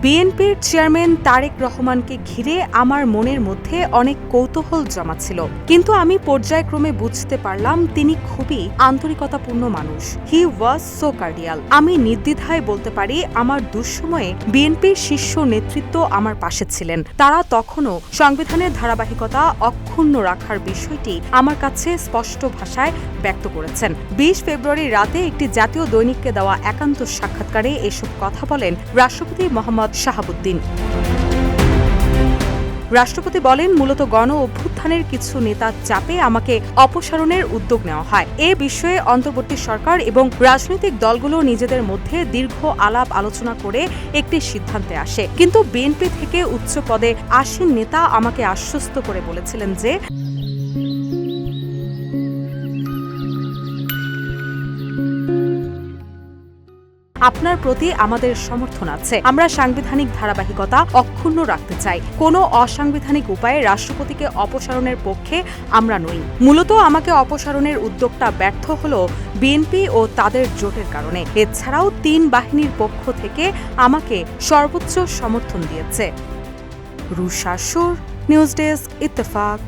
বিএনপির চেয়ারম্যান তারেক রহমানকে ঘিরে আমার মনের মধ্যে অনেক কৌতূহল জমা ছিল, কিন্তু আমি পর্যায়ক্রমে বুঝতে পারলাম তিনি খুবই আন্তরিকতাপূর্ণ মানুষ। হি ওয়াজ সো কার্ডিয়াল। আমি নির্দ্বিধায় বলতে পারি, আমার দুঃসময়ে বিএনপির শীর্ষ নেতৃত্ব আমার পাশে ছিলেন। তারা তখনও সংবিধানের ধারাবাহিকতা অক্ষুণ্ণ রাখার বিষয়টি আমার কাছে স্পষ্ট ভাষায় ব্যক্ত করেছেন। ২০ ফেব্রুয়ারি রাতে একটি জাতীয় দৈনিককে দেওয়া একান্ত সাক্ষাৎকারে এসব কথা বলেন রাষ্ট্রপতি মোহাম্মদ শাহাবুদ্দিন। রাষ্ট্রপতি বলেন, মূলত গণ অভ্যুত্থানের কিছু নেতার চাপে আমাকে অপসারণের উদ্যোগ নেওয়া হয়। এ বিষয়ে অন্তর্বর্তী সরকার এবং রাজনৈতিক দলগুলো নিজেদের মধ্যে দীর্ঘ আলাপ আলোচনা করে একটি সিদ্ধান্তে আসে। কিন্তু বিএনপি থেকে উচ্চ পদে আসীন নেতা আমাকে আশ্বস্ত করে বলেছিলেন যে আপনার প্রতি আমাদের সমর্থন আছে। আমরা সাংবিধানিক ধারাবাহিকতা অক্ষুণ্ণ রাখতে চাই। কোনো অসাংবিধানিক উপায়ে রাষ্ট্রপতিকে অপসারণের পক্ষে আমরা নই। মূলত আমাকে অপসারণের উদ্যোগটা ব্যর্থ হল বিএনপি ও তাদের জোটের কারণে। এছাড়াও ৩ বাহিনীর পক্ষ থেকে আমাকে সর্বোচ্চ সমর্থন দিয়েছে। রুশা সুর, নিউজ ডেস্ক, ইত্তেফাক।